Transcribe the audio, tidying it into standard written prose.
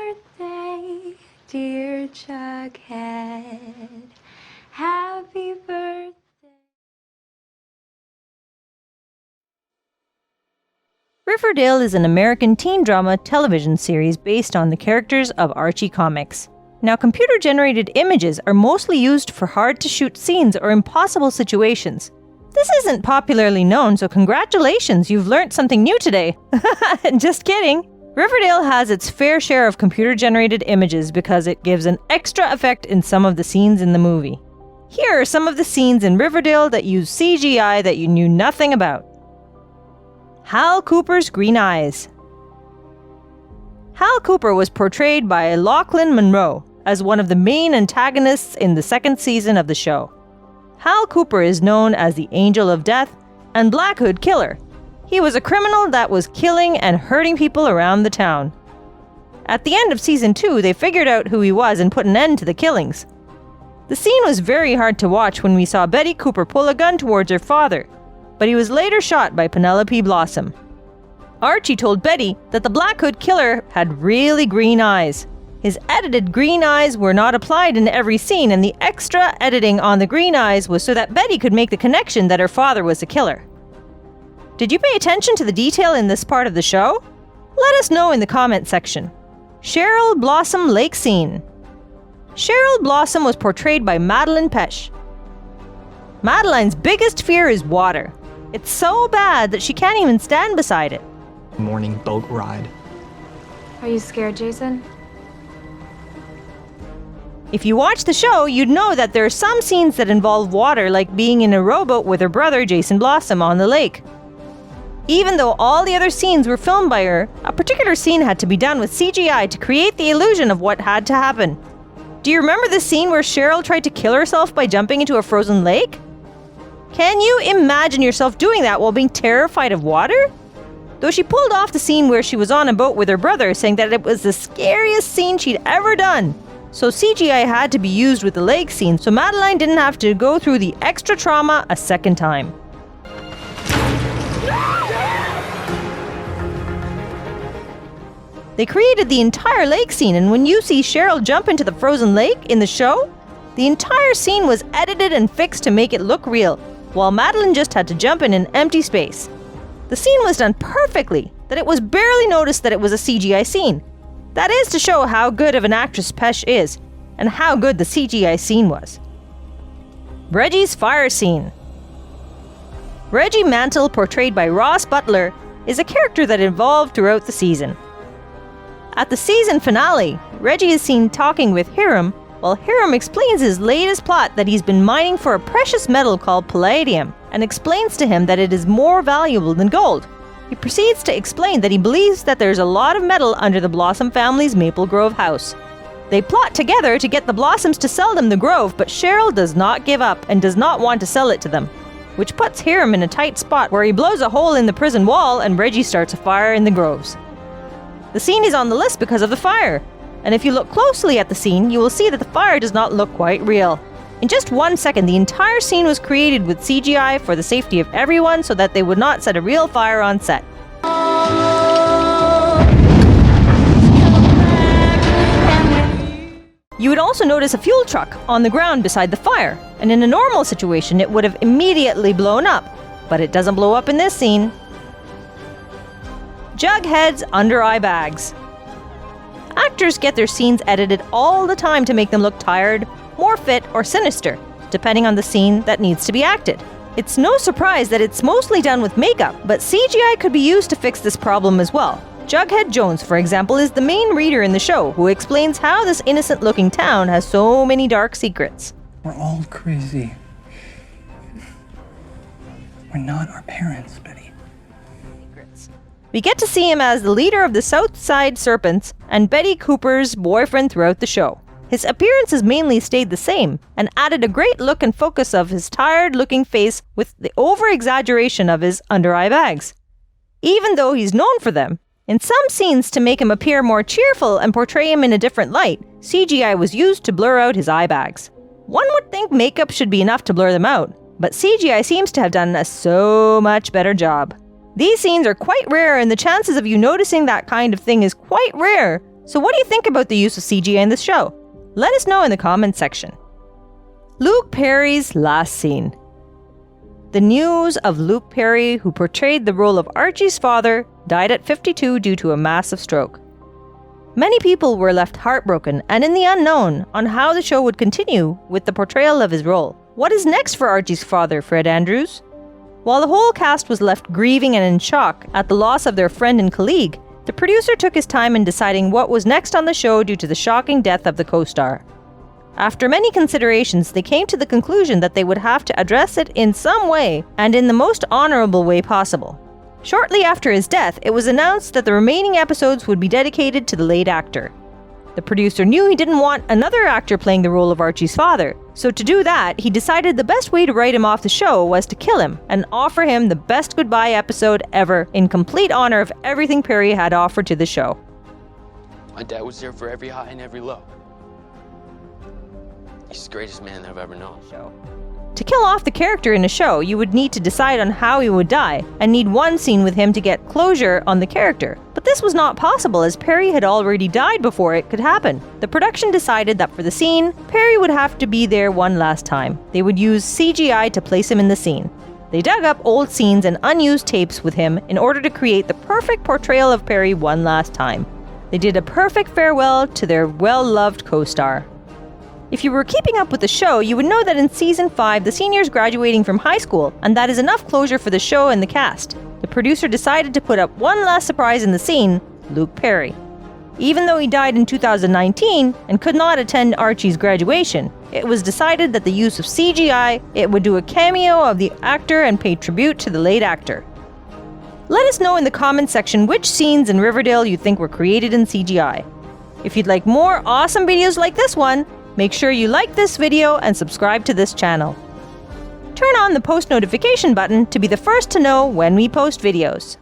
birthday, dear Jughead. Happy birthday. Riverdale is an American teen drama television series based on the characters of Archie Comics. Now, computer-generated images are mostly used for hard-to-shoot scenes or impossible situations. This isn't popularly known, so congratulations, you've learned something new today. Just kidding. Riverdale has its fair share of computer-generated images because it gives an extra effect in some of the scenes in the movie. Here are some of the scenes in Riverdale that use CGI that you knew nothing about. Hal Cooper's green eyes. Hal Cooper was portrayed by Lochlyn Munro as one of the main antagonists in the second season of the show. Hal Cooper is known as the Angel of Death and Black Hood Killer. He was a criminal that was killing and hurting people around the town. At the end of season 2, they figured out who he was and put an end to the killings. The scene was very hard to watch when we saw Betty Cooper pull a gun towards her father, but he was later shot by Penelope Blossom. Archie told Betty that the Black Hood Killer had really green eyes. His edited green eyes were not applied in every scene, and the extra editing on the green eyes was so that Betty could make the connection that her father was the killer. Did you pay attention to the detail in this part of the show? Let us know in the comment section. Cheryl Blossom Lake Scene. Cheryl Blossom was portrayed by Madelaine Petsch. Madelaine's biggest fear is water. It's so bad that she can't even stand beside it. Morning boat ride. Are you scared, Jason? If you watch the show, you'd know that there are some scenes that involve water, like being in a rowboat with her brother Jason Blossom on the lake. Even though all the other scenes were filmed by her, a particular scene had to be done with CGI to create the illusion of what had to happen. Do you remember the scene where Cheryl tried to kill herself by jumping into a frozen lake? Can you imagine yourself doing that while being terrified of water? Though she pulled off the scene where she was on a boat with her brother, saying that it was the scariest scene she'd ever done. So CGI had to be used with the lake scene, so Madelaine didn't have to go through the extra trauma a second time. They created the entire lake scene, and when you see Cheryl jump into the frozen lake in the show, the entire scene was edited and fixed to make it look real, while Madelaine just had to jump in an empty space. The scene was done perfectly, that it was barely noticed that it was a CGI scene. That is to show how good of an actress Petsch is, and how good the CGI scene was. Reggie's fire scene. Reggie Mantle, portrayed by Ross Butler, is a character that evolved throughout the season. At the season finale, Reggie is seen talking with Hiram, while Hiram explains his latest plot that he's been mining for a precious metal called palladium, and explains to him that it is more valuable than gold. He proceeds to explain that he believes that there's a lot of metal under the Blossom family's Maple Grove house. They plot together to get the Blossoms to sell them the grove, but Cheryl does not give up and does not want to sell it to them, which puts Hiram in a tight spot where he blows a hole in the prison wall and Reggie starts a fire in the groves. The scene is on the list because of the fire, and if you look closely at the scene, you will see that the fire does not look quite real. In just 1 second, the entire scene was created with CGI for the safety of everyone so that they would not set a real fire on set. You would also notice a fuel truck on the ground beside the fire, and in a normal situation it would have immediately blown up, but it doesn't blow up in this scene. Jughead's under-eye bags. Actors get their scenes edited all the time to make them look tired, more fit, or sinister, depending on the scene that needs to be acted. It's no surprise that it's mostly done with makeup, but CGI could be used to fix this problem as well. Jughead Jones, for example, is the main reader in the show, who explains how this innocent-looking town has so many dark secrets. We're all crazy. We're not our parents, Betty. We get to see him as the leader of the Southside Serpents and Betty Cooper's boyfriend throughout the show. His appearance has mainly stayed the same, and added a great look and focus of his tired-looking face with the over-exaggeration of his under-eye bags. Even though he's known for them, in some scenes to make him appear more cheerful and portray him in a different light, CGI was used to blur out his eye bags. One would think makeup should be enough to blur them out, but CGI seems to have done a so much better job. These scenes are quite rare, and the chances of you noticing that kind of thing is quite rare, So what do you think about the use of CGI in this show? Let us know in the comments section. Luke Perry's last scene. The news of Luke Perry, who portrayed the role of Archie's father, died at 52 due to a massive stroke. Many people were left heartbroken and in the unknown on how the show would continue with the portrayal of his role. What is next for Archie's father, Fred Andrews? While the whole cast was left grieving and in shock at the loss of their friend and colleague, the producer took his time in deciding what was next on the show due to the shocking death of the co-star. After many considerations, they came to the conclusion that they would have to address it in some way and in the most honorable way possible. Shortly after his death, it was announced that the remaining episodes would be dedicated to the late actor. The producer knew he didn't want another actor playing the role of Archie's father, so to do that, he decided the best way to write him off the show was to kill him and offer him the best goodbye episode ever in complete honor of everything Perry had offered to the show. My dad was there for every high and every low. He's the greatest man that I've ever known. To kill off the character in a show, you would need to decide on how he would die, and need one scene with him to get closure on the character. But this was not possible as Perry had already died before it could happen. The production decided that for the scene, Perry would have to be there one last time. They would use CGI to place him in the scene. They dug up old scenes and unused tapes with him in order to create the perfect portrayal of Perry one last time. They did a perfect farewell to their well-loved co-star. If you were keeping up with the show, you would know that in Season 5, the senior's graduating from high school, and that is enough closure for the show and the cast. The producer decided to put up one last surprise in the scene, Luke Perry. Even though he died in 2019 and could not attend Archie's graduation, it was decided that the use of CGI, it would do a cameo of the actor and pay tribute to the late actor. Let us know in the comments section which scenes in Riverdale you think were created in CGI. If you'd like more awesome videos like this one, make sure you like this video and subscribe to this channel. Turn on the post notification button to be the first to know when we post videos.